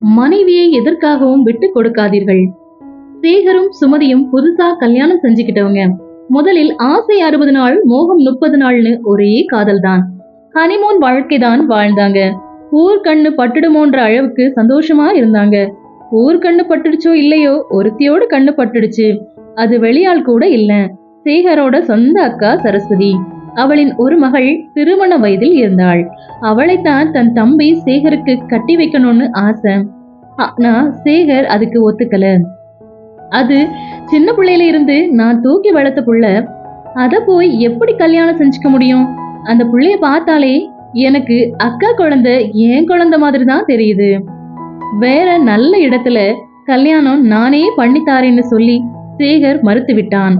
மனைவியை எதற்காகவும் விட்டு கொடுக்காதீர்கள். சேகரும் சுமதியும் புதுசா கல்யாணம் செஞ்சுக்கிட்டவங்க. முதலில் ஆசை 60 நாள், மோகம் 30 நாள்னு ஒரே காதல் தான். ஹனிமூன் வாழ்க்கைதான் வாழ்ந்தாங்க. ஊர் கண்ணு பட்டுடுமோன்ற அளவுக்கு சந்தோஷமா இருந்தாங்க. ஊர் கண்ணு பட்டுடுச்சோ இல்லையோ, ஒருத்தியோட கண்ணு பட்டுடுச்சு. அது வெளியாள் கூட இல்ல, சேகரோட சொந்த அக்கா சரஸ்வதி. அவளின் ஒரு மகள் திருமண வயதில் இருந்தாள். அவளைத்தான் தன் தம்பி சேகருக்கு கட்டி வைக்கணும்னு ஆசை. ஆனா சேகர் அதுக்கு ஒத்துக்கல. அது சின்ன பிள்ளையில இருந்து நான் தூக்கி வளர்த்த புள்ள, அத போய் எப்படி கல்யாணம் செஞ்சுக்க முடியும்? அந்த புள்ளைய பார்த்தாலே எனக்கு அக்கா குழந்தை என் குழந்தை மாதிரி தான் தெரியுது. வேற நல்ல இடத்துல கல்யாணம் நானே பண்ணித்தாரேன்னு சொல்லி சேகர் மறுத்து விட்டான்.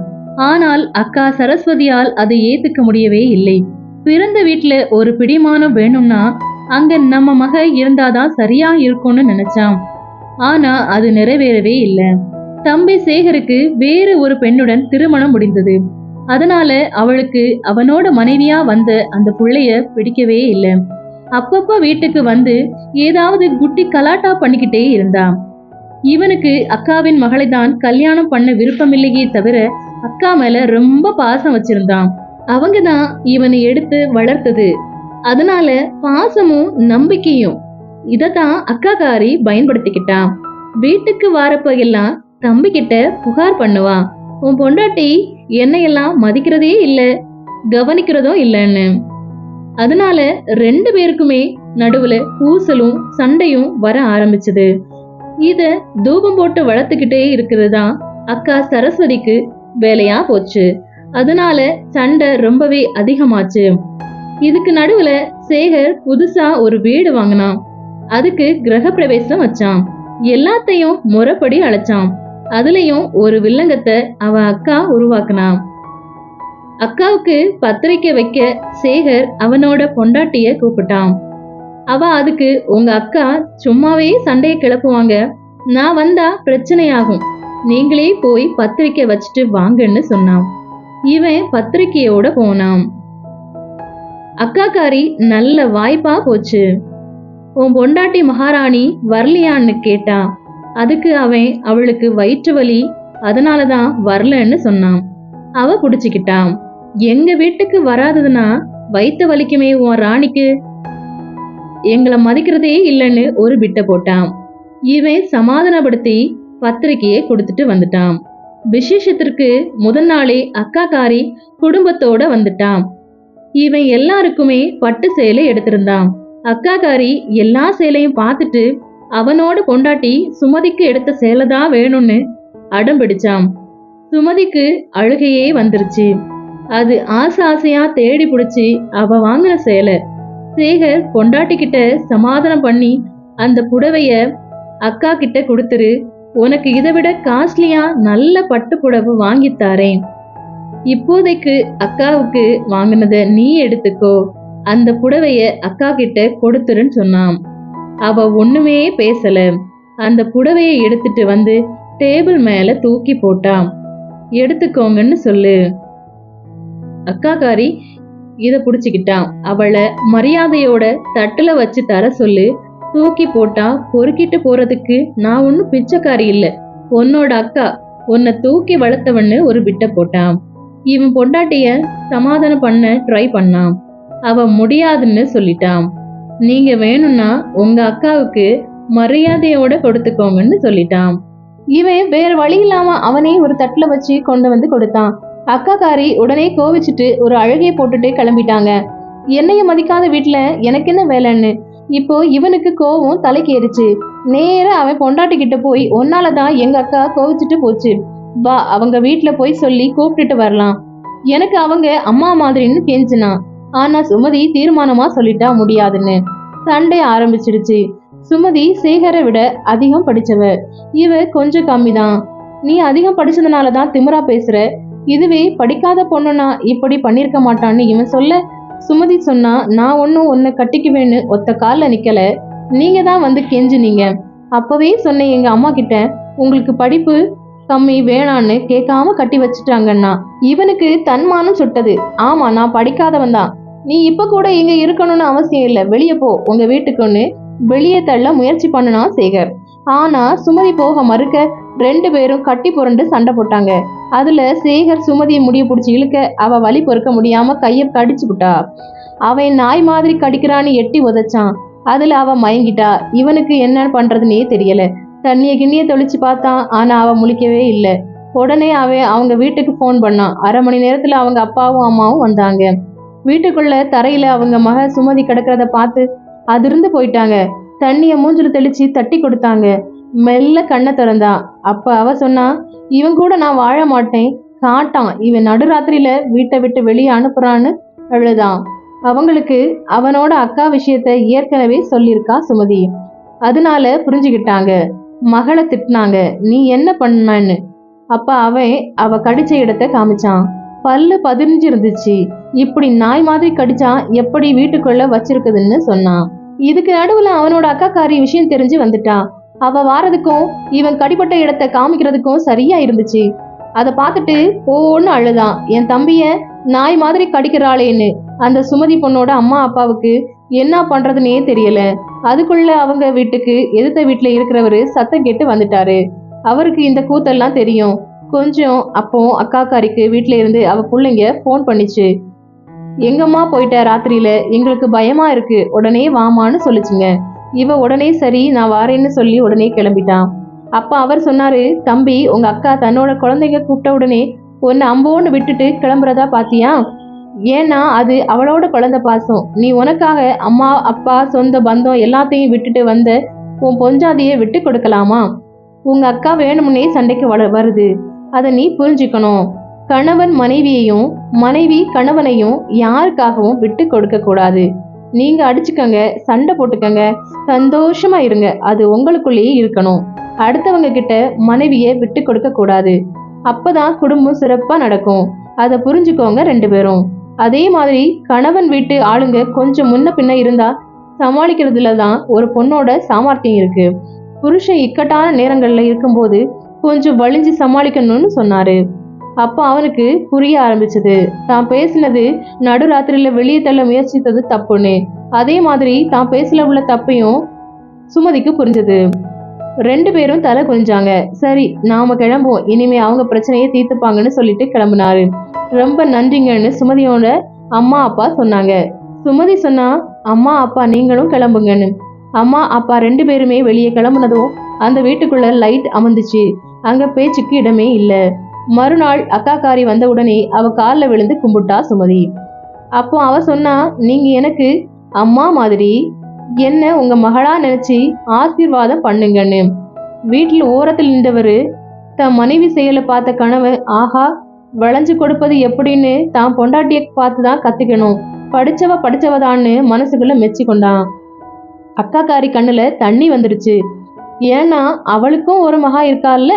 ஆனால் அக்கா சரஸ்வதியால் அதை ஏத்துக்க முடியவே இல்லை. பிறந்த வீட்டுல ஒரு பிடிமானம் வேணும்னா அங்க நம்ம மக இருந்தாதான் சரியா இருக்கும்னு நினைச்சான். ஆனா அது நிறைவேறவே இல்லை. தம்பி சேகருக்கு வேறு ஒரு பெண்ணுடன் திருமணம் முடிந்தது. அதனால அவளுக்கு அவனோட மனைவியா வந்த அந்த புள்ளைய பிடிக்கவே இல்லை. அப்பப்ப வீட்டுக்கு வந்து ஏதாவது குட்டி கலாட்டா பண்ணிக்கிட்டே இருந்தான். இவனுக்கு அக்காவின் மகளை தான் கல்யாணம் பண்ண விருப்பமில்லையே தவிர அக்கா மேல ரொம்ப பாசம் வச்சிருந்தான். அவங்கதான் இவனை எடுத்து வளர்த்தது. அதனால பாசமும் நம்பிக்கையும் இதத்தான் அக்காக்காரி பயன்படுத்திக்கிட்டான். வீட்டுக்கு வாரப்ப எல்லாம் தம்பி கிட்ட புகார் பண்ணுவான். உன் பொண்டாட்டி என்னையெல்லாம் மதிக்கிறதே இல்ல, கவனிக்கிறதும் இல்லைன்னு. அதனால 2 பேருக்குமே நடுவுல பூசலும் சண்டையும் வர ஆரம்பிச்சது. இத தூபம் போட்டு வளர்த்துக்கிட்டே இருக்கிறதுதான் அக்கா சரஸ்வதிக்கு வேலையா போச்சு. அதனால சண்டை ரொம்பவே அதிகமாச்சு. இதுக்கு நடுவுல சேகர் புதுசா ஒரு வீடு வாங்கினான். அதுக்கு கிரக பிரவேசம் வச்சான். எல்லாத்தையும் முறைப்படி அழைச்சான். அதுலயும் ஒரு வில்லங்கத்தை அவ அக்கா உருவாக்குனான். அக்காவுக்கு பத்திரிக்கை வைக்க சேகர் அவனோட பொண்டாட்டிய கூப்பிட்டான். அவ அதுக்கு, உங்க அக்கா சும்மாவே சண்டையை கிளப்புவாங்க, நான் வந்தா பிரச்சனையாகும், நீங்களே போய் பத்திரிக்கை வச்சுட்டு வாங்கன்னு சொன்னான். இவன் பத்திரிக்கையோட போனான். அக்காக்காரி நல்ல வாய்ப்பா போச்சு. உன் பொண்டாட்டி மகாராணி வரலையான்னு கேட்டா. அதுக்கு அவன் அவளுக்கு வயிற்று வலி, அதனாலதான் வரலன்னு சொன்னான். அவ புடிச்சுக்கிட்டான். எங்க வீட்டுக்கு வராததுன்னா வயிற்று வலிக்குமே உன் ராணிக்கு, எங்களை மதிக்கிறதே இல்லைன்னு ஒரு பிட்ட போட்டான். இவன் சமாதானப்படுத்தி பத்திரிக்கையை கொடுத்துட்டு வந்துட்டான். விசேஷத்திற்கு முதல் நாளே அக்காக்காரி குடும்பத்தோட வந்துட்டான். இவன் எல்லாருக்குமே பட்டு சேலை எடுத்திருந்தான். அக்காக்காரி எல்லா சேலையும் பார்த்துட்டு அவனோட பொண்டாட்டி சுமதிக்கு எடுத்த சேலை தான் வேணும்னு அடம் பிடிச்சான். சுமதிக்கு அழுகையே வந்துருச்சு. அது ஆசை ஆசையா தேடி பிடிச்சி அவ வாங்கின சேலை. சேகர் பொண்டாட்டி கிட்ட சமாதானம் பண்ணி அந்த புடவைய அக்கா கிட்ட கொடுத்துரு, உனக்கு இதை விட காஸ்ட்லியா நல்ல பட்டு புடவை வாங்கித்தாரேன், இப்போதைக்கு அக்காவுக்கு வாங்கினத நீ எடுத்துக்கோ, அந்த புடவைய அக்கா கிட்ட கொடுத்துருன்னு சொன்னான். அவ ஒண்ணுமே பேசல. அந்த புடவைய எடுத்துட்டு வந்து டேபிள் மேல தூக்கி போட்டான். எடுத்துக்கோங்கன்னு சொல்லு. அக்காக்காரி இத புடிச்சுக்கிட்டான். அவளை மரியாதையோட தட்டுல வச்சு தர சொல்லு. தூக்கி போட்டா பொறுக்கிட்டு போறதுக்கு நான் ஒன்னும் பிச்சைக்காரி இல்ல, உன்னோட அக்கா, உன்னை தூக்கி வளர்த்தவன்னு ஒரு பிட்ட போட்டான். இவன் பொண்டாட்டிய சமாதானம் பண்ண ட்ரை பண்ணான். அவ முடியாதுன்னு சொல்லிட்டான். நீங்க வேணும்னா உங்க அக்காவுக்கு மரியாதையோட கொடுத்துக்கோங்கன்னு சொல்லிட்டான். இவன் வேற வழி இல்லாம அவனே ஒரு தட்டுல வச்சு கொண்டு வந்து கொடுத்தான். அக்காக்காரி உடனே கோவிச்சுட்டு ஒரு அழுகையை போட்டுட்டு கிளம்பிட்டாங்க. என்னைய மதிக்காத வீட்டுல எனக்கு என்ன வேலைன்னு இப்போ இவனுக்கு கோவம் தலைக்கு ஏறிச்சு. நேரா அவன் பொண்டாட்டி கிட்ட போய், ஒன்னாலதான் எங்க அக்கா கோவிச்சுட்டு போச்சு, வா அவங்க வீட்டுல போய் சொல்லி கூப்பிட்டுட்டு வரலாம், எனக்கு அவங்க அம்மா மாதிரின்னு கெஞ்சினான். ஆனா சுமதி தீர்மானமா சொல்லிட்டா முடியாதுன்னு. சண்டை ஆரம்பிச்சிடுச்சு. சுமதி சேகரை விட அதிகம் படிச்சவ, இவ கொஞ்சம் கம்மிதான். நீ அதிகம் படிச்சதுனாலதான் திமிரா பேசுற, இதுவே படிக்காத பொண்ணுனா இப்படி பண்ணிருக்க மாட்டான்னு இவன் சொல்ல, சுமதி சொன்னா, நான் ஒன்னும் உன்னை கட்டிக்குவேன்னு ஒத்த கால்ல நிக்கல, நீங்க தான் வந்து கெஞ்சுனீங்க, அப்பவே சொன்னேன் எங்க அம்மா கிட்ட, உங்களுக்கு படிப்பு கம்மி வேணான்னு கேட்காம கட்டி வச்சுட்டாங்கன்னா. இவனுக்கு தன்மானம் சுட்டது. ஆமா நான் படிக்காதவன் தான், நீ இப்ப கூட இங்க இருக்கணும்னு அவசியம் இல்லை, வெளியே போ உங்க வீட்டுக்குன்னு வெளியே தள்ள முயற்சி பண்ணுனா சேகர். ஆனா சுமதி போக மறுக்க 2 பேரும் கட்டி புரண்டு சண்டை போட்டாங்க. அதுல சேகர் சுமதியை முடிய பிடிச்சி இழுக்க அவ வலி பொறுக்க முடியாம கைய கடிச்சு விட்டா. அவன் நாய் மாதிரி கடிக்கிறான்னு எட்டி உதைச்சான். அதுல அவ மயங்கிட்டா. இவனுக்கு என்ன பண்றதுன்னே தெரியல. தண்ணிய கிண்ணிய தெளிச்சு பார்த்தான். ஆனா அவ முழிக்கவே இல்லை. உடனே அவன் அவங்க வீட்டுக்கு போன் பண்ணான். 1/2 மணி நேரத்துல அவங்க அப்பாவும் அம்மாவும் வந்தாங்க. வீட்டுக்குள்ள தரையில அவங்க மக சுமதி கிடக்கிறத பார்த்து அதிர்ந்து போயிட்டாங்க. தண்ணிய மூஞ்சில தெளிச்சு தட்டி கொடுத்தாங்க. மெல்ல கண்ணை திறந்தான். அப்ப அவ சொன்னா, இவன் கூட நான் வாழ மாட்டேன், காட்டான், இவன் நடுராத்திரியில வீட்டை விட்டு வெளியே அனுப்புறான்னு அழுதான். அவங்களுக்கு அவனோட அக்கா விஷயத்த ஏற்கனவே சொல்லியிருக்கா சுமதி. அதனால புரிஞ்சுக்கிட்டாங்க. மகளை திட்டினாங்க, நீ என்ன பண்ணான்னு. அப்ப அவன் அவ கடிச்ச இடத்த காமிச்சான். பல்லு 15 இருந்துச்சு. இப்படி நாய் மாதிரி கடிச்சா எப்படி வீட்டுக்குள்ள வச்சிருக்குதுன்னு சொன்னான். இதுக்கு நடுவுல அவனோட அக்காக்காரி விஷயம் தெரிஞ்சு வந்துட்டா. அவ வாரதுக்கும் இவன் கடிப்பட்ட இடத்த காமிக்கிறதுக்கும் சரியா இருந்துச்சு. அதை பார்த்துட்டு ஓன்னு அழுதான். என் தம்பிய நாய் மாதிரி கடிக்கிறாளேன்னு. அந்த சுமதி பொண்ணோட அம்மா அப்பாவுக்கு என்ன பண்றதுன்னே தெரியல. அதுக்குள்ள அவங்க வீட்டுக்கு எதிர்த்த வீட்டுல இருக்கிறவரு சத்தம் கேட்டு வந்துட்டாரு. அவருக்கு இந்த கூத்தெல்லாம் தெரியும். கொஞ்சம் அப்போ அக்காக்காரிக்கு வீட்டுல இருந்து அவ பிள்ளைங்க போன் பண்ணிச்சு. எங்கம்மா போயிட்ட ராத்திரியில, எங்களுக்கு பயமா இருக்கு, உடனே வாமான்னு சொல்லிச்சுங்க. இவ உடனே சரி நான் வாரேன்னு சொல்லி உடனே கிளம்பிட்டான். அப்ப அவர் சொன்னாரு, தம்பி உங்க அக்கா தன்னோட குழந்தைங்க கூப்பிட்ட உடனே ஒன்னு அம்போன்னு விட்டுட்டு கிளம்புறதா பாத்தியா? ஏன்னா அது அவளோட குழந்தை பாசம். நீ உனக்காக அம்மா அப்பா சொந்த பந்தம் எல்லாத்தையும் விட்டுட்டு வந்த உன் பொஞ்சாதியை விட்டு கொடுக்கலாமா? உங்க அக்கா வேணும்னே சண்டைக்கு வருது. அதை நீ புரிஞ்சுக்கணும். கணவன் மனைவியையும் மனைவி கணவனையும் யாருக்காகவும் விட்டு கொடுக்க கூடாது. நீங்க அடிச்சுக்கங்க, சண்டை போட்டுக்கங்க, சந்தோஷமா இருங்க, அது உங்களுக்குள்ளேயே இருக்கணும். அடுத்தவங்க கிட்ட மனைவியை விட்டு கொடுக்க கூடாது. அப்பதான் குடும்பம் சிறப்பா நடக்கும். அதை புரிஞ்சுக்கோங்க 2 பேரும். அதே மாதிரி கணவன் வீட்டு ஆளுங்க கொஞ்சம் முன்ன பின்ன இருந்தா சமாளிக்கிறதுல தான் ஒரு பொண்ணோட சாமர்த்தியம் இருக்கு. புருஷன் இக்கட்டான நேரங்கள்ல இருக்கும்போது கொஞ்சம் வலிஞ்சு சமாளிக்கணும்னு சொன்னாரு. அப்போ அவனுக்கு புரிய ஆரம்பிச்சது, தான் பேசினது நடுராத்திரியில வெளியே தள்ள முயற்சித்தது தப்புன்னு. அதே மாதிரி தான் பேசல உள்ள தப்பையும் சுமதிக்கு புரிஞ்சது. 2 பேரும் தலை குனிஞ்சாங்க. சரி நாம கிளம்புவோம், இனிமே அவங்க பிரச்சனையை தீர்த்துப்பாங்கன்னு சொல்லிட்டு கிளம்புனாரு. ரொம்ப நன்றிங்கன்னு சுமதியோட அம்மா அப்பா சொன்னாங்க. சுமதி சொன்னா, அம்மா அப்பா நீங்களும் கிளம்புங்கன்னு. அம்மா அப்பா 2 பேருமே வெளியே கிளம்புனதும் அந்த வீட்டுக்குள்ள லைட் அமர்ந்துச்சு. அங்க பேச்சுக்கு இடமே இல்ல. மறுநாள் அக்காக்காரி வந்த உடனே அவ காலில் விழுந்து கும்பிட்டா சுமதி. அப்போ அவ சொன்னா, நீங்க எனக்கு அம்மா மாதிரி, என்ன உங்க மகளா நினைச்சு ஆசீர்வாதம் பண்ணுங்கன்னு. வீட்டில் ஓரத்தில் நின்றவரு தன் மனைவி செயலை பார்த்த கணவன், ஆஹா வளைஞ்சு கொடுப்பது எப்படின்னு தான் பொண்டாட்டிய பார்த்துதான் கத்துக்கணும், படிச்சவதான்னு மனசுக்குள்ள மெச்சி கொண்டான். அக்காக்காரி கண்ணுல தண்ணி வந்துடுச்சு. ஏன்னா அவளுக்கும் ஒரு மகா இருக்கால்ல.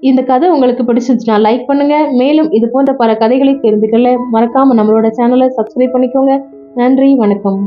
இந்த கதை உங்களுக்கு பிடிச்சிருந்துச்சுன்னா லைக் பண்ணுங்க. மேலும் இது போன்ற பல கதைகளை தெரிந்துக்கொள்ள மறக்காம நம்மளோட சேனலை சப்ஸ்கிரைப் பண்ணிக்கோங்க. நன்றி, வணக்கம்.